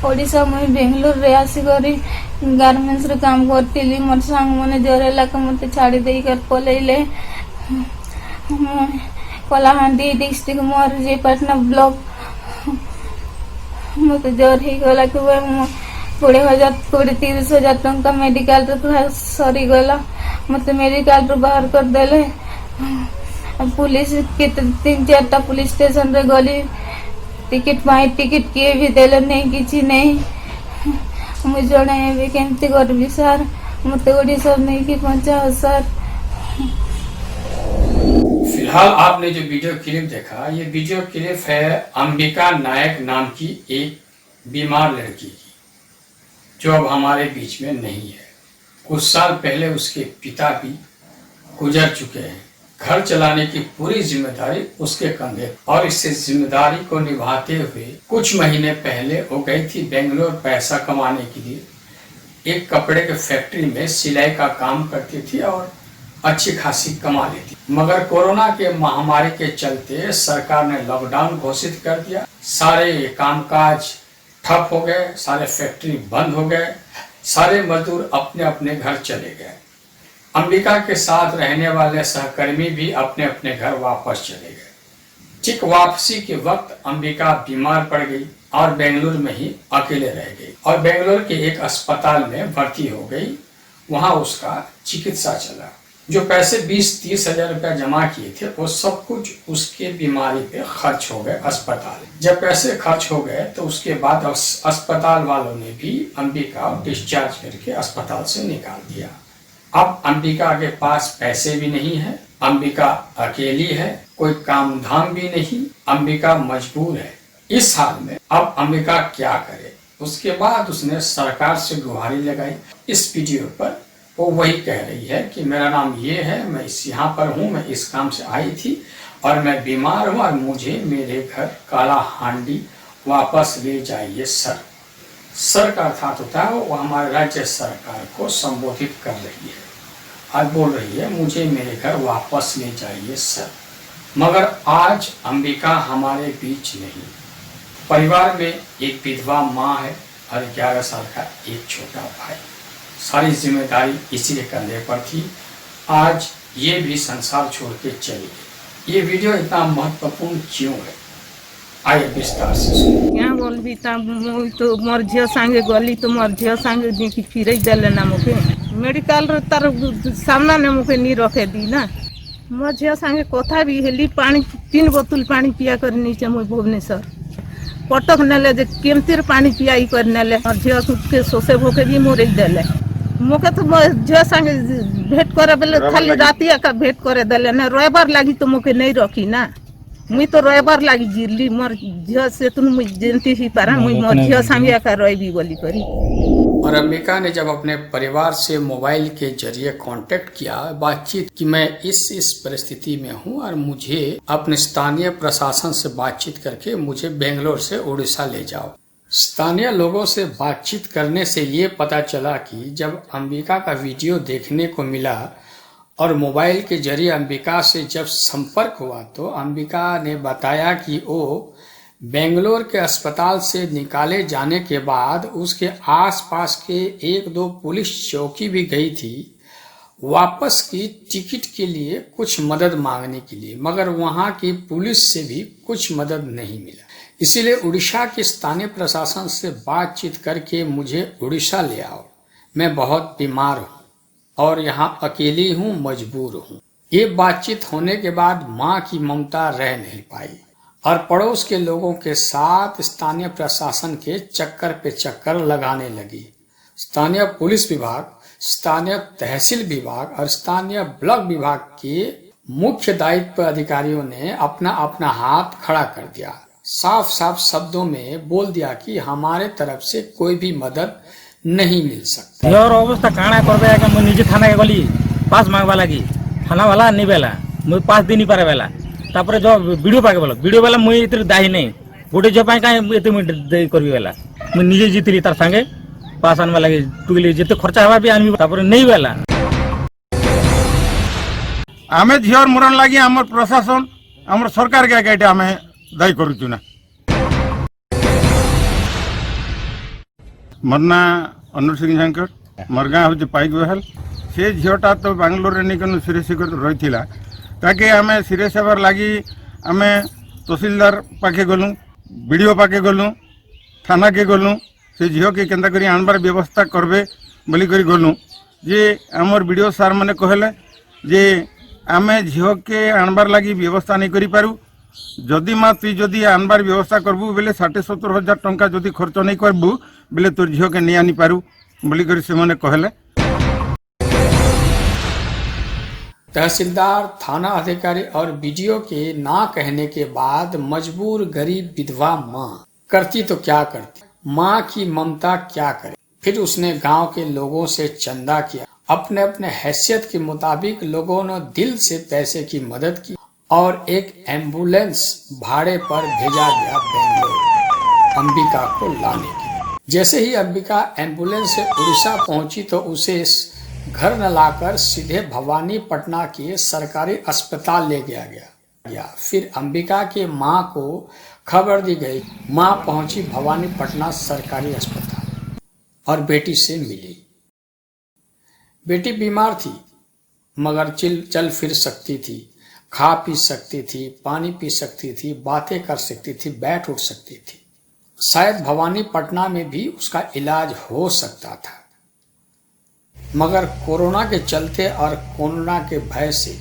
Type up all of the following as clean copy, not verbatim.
ओडिशा मुई बेंगलोर रे आसिकरी गार्मेंट्स रे काम करती। मोर सांग मैंने जरे लाख मत छाड़ी देकर पलैले। कलाहांडी डिस्ट्रिक्ट मोर जे पटना ब्लॉक मत जर ही गला कि 20,000-30,000 टंका मेडिकल सरी गला। मत मेडिकल बाहर कर देले। पुलिस के 3-4 पुलिस स्टेशन रे गली टिकट पाई टिकट किए भी देले नहीं किसी नहीं। मुझे जड़े केमती करबी सर मत ओडिशा नहीं कि पहुंचाओ सर। फिलहाल आपने जो वीडियो क्लिप देखा, ये वीडियो क्लिप है अंबिका नायक नाम की एक बीमार लड़की की, जो अब हमारे बीच में नहीं है। कुछ साल पहले उसके पिता भी गुजर चुके हैं। घर चलाने की पूरी जिम्मेदारी उसके कंधे और इस जिम्मेदारी को निभाते हुए कुछ महीने पहले वो गई थी बेंगलोर पैसा कमाने के लिए। एक कपड़े के फैक्ट्री में सिलाई का काम करती थी और अच्छी खासी कमा लेती। मगर कोरोना के महामारी के चलते सरकार ने लॉकडाउन घोषित कर दिया। सारे कामकाज ठप हो गए, सारे फैक्ट्री बंद हो गए, सारे मजदूर अपने अपने घर चले गए। अंबिका के साथ रहने वाले सहकर्मी भी अपने अपने घर वापस चले गए। ठीक वापसी के वक्त अंबिका बीमार पड़ गई और बेंगलुरु में ही अकेले रह गई और बेंगलुरु के एक अस्पताल में भर्ती हो गई। वहां उसका चिकित्सा चला। जो पैसे 20-30 हजार रुपया जमा किए थे वो सब कुछ उसके बीमारी पे खर्च हो गए अस्पताल। जब पैसे खर्च हो गए तो उसके बाद अस्पताल वालों ने भी अंबिका डिस्चार्ज करके अस्पताल से निकाल दिया। अब अंबिका के पास पैसे भी नहीं है, अंबिका अकेली है, कोई काम धाम भी नहीं, अंबिका मजबूर है। इस हाल में अब अंबिका क्या करे? उसके बाद उसने सरकार से गुहारी लगाई। इस वीडियो पर वो वही कह रही है कि मेरा नाम ये है, मैं यहाँ पर हूँ, मैं इस काम से आई थी और मैं बीमार हूँ और मुझे मेरे घर कालाहांडी वापस ले जाइए सर। सर का अर्थात होता है वो हमारे राज्य सरकार को संबोधित कर रही है। आज बोल रही है मुझे मेरे घर वापस ले जाइए सर। मगर आज अंबिका हमारे बीच नहीं। परिवार में एक विधवा माँ है और 11 साल का एक छोटा भाई। सारी जिम्मेदारी इसी के कंधे पर थी। आज ये भी संसार छोड़ के चली गई। ये वीडियो इतना महत्वपूर्ण क्यों है, आइए विस्तार से सुनिए। क्या बोलबी तो मोर झियो संगे गली तो मोर झियो संगे देखी फिर देले ना मुके मेडिकल रे तार सामना ने मुके नहीं रखे दी ना। मोर झियो संगे कथा भी हेली पानी 3 बोतल पानी पिया कर नीचे मुई भुवनेश्वर पटक नेले जे केमतिर पानी पियाई कर नेले और झियो के सोसे भोके भी मोरे देले। मुके तो झियो संगे भेंट करे बेले खाली रातिया का भेंट करे देले ना। रविवार लागी तो मुके नहीं रखी ना। मुई तो रविवार लागी जिरली मोर झियो से तुम मुई जनती ही पारा मुई मोर झियो संगे का रही बोली करी। और अंबिका ने जब अपने परिवार से मोबाइल के जरिए कांटेक्ट किया, बातचीत कि मैं इस परिस्थिति में हूं और मुझे अपने स्थानीय प्रशासन से बातचीत करके मुझे बेंगलोर से उड़ीसा ले जाओ। स्थानीय लोगों से बातचीत करने से ये पता चला कि जब अंबिका का वीडियो देखने को मिला और मोबाइल के जरिए अंबिका से जब संपर्क हुआ तो अंबिका ने बताया कि वो बेंगलोर के अस्पताल से निकाले जाने के बाद उसके आसपास के 1-2 पुलिस चौकी भी गई थी वापस की टिकट के लिए कुछ मदद मांगने के लिए, मगर वहां की पुलिस से भी कुछ मदद नहीं मिला। इसीलिए उड़ीसा के स्थानीय प्रशासन से बातचीत करके मुझे उड़ीसा ले आओ, मैं बहुत बीमार हूँ और यहाँ अकेली हूँ, मजबूर हूँ। ये बातचीत होने के बाद माँ की ममता रह नहीं पाई और पड़ोस के लोगों के साथ स्थानीय प्रशासन के चक्कर पे चक्कर लगाने लगी। स्थानीय पुलिस विभाग, स्थानीय तहसील विभाग और स्थानीय ब्लॉक विभाग के मुख्य दायित्व अधिकारियों ने अपना अपना हाथ खड़ा कर दिया। साफ साफ शब्दों में बोल दिया कि हमारे तरफ से कोई भी मदद नहीं मिल सकता। यार अवस्था काना कर दे कि मैं निजे थाना के गली पास मांगवा लगी, थाना वाला नहीं बेला मुझे 5 दिन ही पारे बेला तापर जो वीडियो पाके बोलो वीडियो वाला मुई इतरे दाही नहीं गोटे जो पाए काहे एते मिनट दे करबी वाला मुई निजे जीतली तार संगे पास आनवा लगी टुगली जते खर्चा हवा भी आनबी तापर नहीं बेला। आमे झियर मरण लगी हमर प्रशासन हमर सरकार के गाइड आमे दायी करूछु ना। मोर ना अनुज सिंह झंकर मोर गाँ हूँ पाइक बेहल से झीटा तो बांग्लोर नहीं सीरियस रही ताकि आम सीरियस हबार लगी आम तहसीलदार पाखे गलु बीडीओ पाखे गलु थाना के गलु से झील के केन्ता करी आनबार व्यवस्था करबे बोली करी गलु जे आमर बीडीओ सार मैंने कहले जे आम झील के आनबार लगी व्यवस्था नहीं करि पारू जदि माँ तुई जदि आनबार व्यवस्था करबू बेले 60-70,000 टंका जदि खर्च नहीं करबू बेले तोर झील के नहीं आनी पारू बोली करी से मैंने कहले। तहसीलदार, थाना अधिकारी और बीडीओ के ना कहने के बाद मजबूर गरीब विधवा माँ करती तो क्या करती, माँ की ममता क्या करे। फिर उसने गांव के लोगों से चंदा किया, अपने अपने हैसियत के मुताबिक लोगों ने दिल से पैसे की मदद की और एक एम्बुलेंस भाड़े पर भेजा गया बेंगलोर अंबिका को लाने के। जैसे ही अंबिका एम्बुलेंस से उड़ीसा पहुंची तो उसे घर न लाकर सीधे भवानीपटना के सरकारी अस्पताल ले गया। फिर अंबिका के मां को खबर दी गई। मां पहुंची भवानीपटना सरकारी अस्पताल और बेटी से मिली। बेटी बीमार थी मगर चल फिर सकती थी, खा पी सकती थी, पानी पी सकती थी, बातें कर सकती थी, बैठ उठ सकती थी। शायद भवानीपटना में भी उसका इलाज हो सकता था मगर कोरोना के चलते और कोरोना के भय से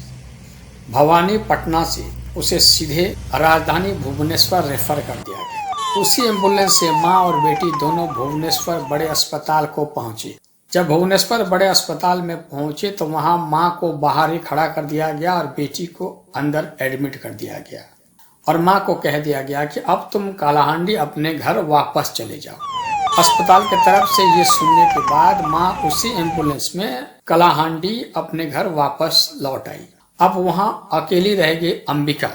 भवानीपटना से उसे सीधे राजधानी भुवनेश्वर रेफर कर दिया गया। उसी एम्बुलेंस से मां और बेटी दोनों भुवनेश्वर बड़े अस्पताल को पहुंचे। जब भुवनेश्वर बड़े अस्पताल में पहुंचे तो वहां मां को बाहर ही खड़ा कर दिया गया और बेटी को अंदर एडमिट कर दिया गया और मां को कह दिया गया कि अब तुम कालाहांडी अपने घर वापस चले जाओ। अस्पताल की तरफ से ये सुनने के बाद मां उसी एम्बुलेंस में कालाहांडी अपने घर वापस लौट आई। अब वहां अकेली रह गई अंबिका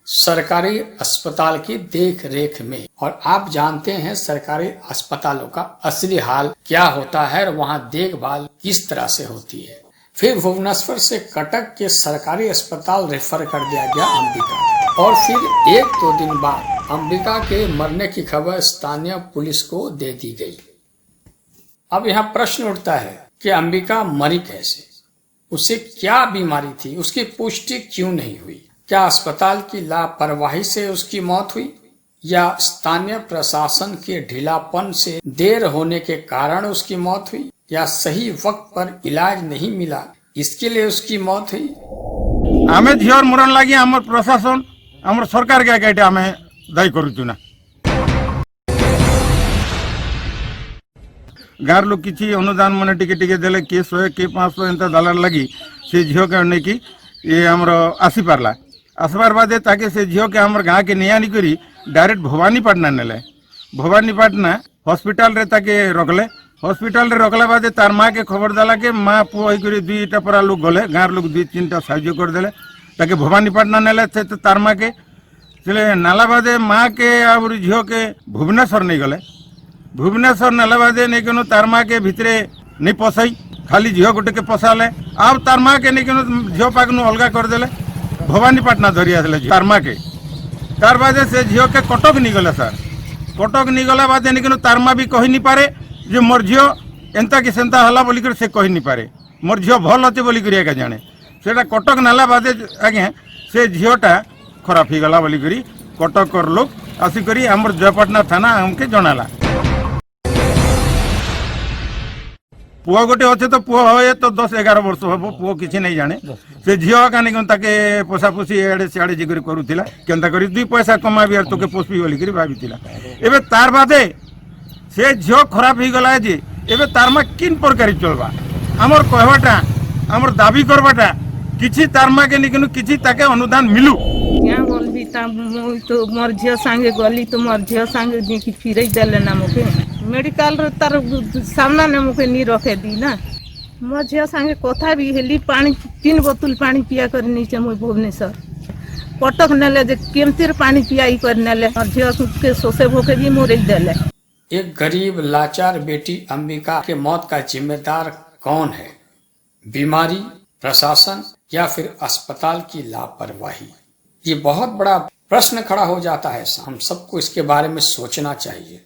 सरकारी अस्पताल की देख रेख में। और आप जानते हैं सरकारी अस्पतालों का असली हाल क्या होता है और वहां देखभाल किस तरह से होती है। फिर भुवनेश्वर से कटक के सरकारी अस्पताल रेफर कर दिया गया अंबिका और फिर 1-2 दिन बाद अंबिका के मरने की खबर स्थानीय पुलिस को दे दी गई। अब यहाँ प्रश्न उठता है कि अंबिका मरी कैसे, उसे क्या बीमारी थी, उसकी पुष्टि क्यों नहीं हुई? क्या अस्पताल की लापरवाही से उसकी मौत हुई या स्थानीय प्रशासन के ढीलापन से देर होने के कारण उसकी मौत हुई या सही वक्त पर इलाज नहीं मिला इसके लिए उसकी मौत हुई? आमे झील मरण लगी आम प्रशासन आम सरकार के आगे आम दायी करूँ ना। गाँव लोग किसी अनुदान मैंने टिके देले किए 100 किए 500 एंता दालार लगी से झील के नहीं कि ये आमर आसी पार्ला आसबार बादे ताकि से झील के आमर गाँ के नहीं आनी करी डायरेक्ट भवानीपटना नेले। भवानीपटना हॉस्पिटल रे ताके रखले। हॉस्पिटल रे रखला बादे तार माँ के खबर देला के माँ पुओ होकर 2टा परा लोग गले गाँव लोग 2-3टा साहाଯ୍य करदे ताकि भवानीपटना नेले तो तार माँ के चले नाला बादे माँ के और झील के भुवनेश्वर नहीं गले। भुवनेश्वर नाला बादे नहीं कनो तार माँ के भितरे नहीं पसाई खाली झील गोटे के पसाले अब तार माँ के नहीं कनो झील पाक अलगा करदेले भवानीपटना धरी आसले तार माँ के। तार बादे से झील के कटक नहीं गले सर। कटक नहीं गला बादे नहीं कनो तार माँ भी कही नहीं पारे जे मोर झील एंता कि सेंता हला बोली कर से कही नहीं पारे मोर झील भल अच्छे बोली कर एका जाने सेटा कटक नाला बादे आगे से झीलटा खराब हो गला बोली करी कटक लोग आसिक आमर जयपाटना थाना हमके जनाला। पुआ गोटे अच्छे तो पुआ हे तो 10-11 वर्ष हम पुआ किसी नहीं जाने से झील ताके पोसा पोसी एड़े सियाड़े जिगर करूला केन्ता करी 2 पैसा कमाबी और तोके पोसबी बोलिक भाई एबे तार बादे से झील खराब हो गला जे एबे तार माँ किन प्रकार चलवा आमर कहवाटा आमर दाबी करवाटा किसी तार माँ के निकनु किसी ताके अनुदान मिलू क्या बोलबी ता तो मोर झील संगे गली तो मोर झील संगे देखी फिर देले ना मुके मेडिकल रे तार सामना ने मुके नहीं रखे दी ना। मोर झील संगे कथा भी हेली पानी 3 बोतल पानी पिया कर नीचे मुई भुवनेश्वर कटक नेले जे केमतिर पानी पियाई कर नेले और झील के सोसे भोके भी मोर देले। एक गरीब लाचार बेटी अंबिका के मौत का जिम्मेदार कौन है? बीमारी, प्रशासन या फिर अस्पताल की लापरवाही? ये बहुत बड़ा प्रश्न खड़ा हो जाता है। हम सबको इसके बारे में सोचना चाहिए।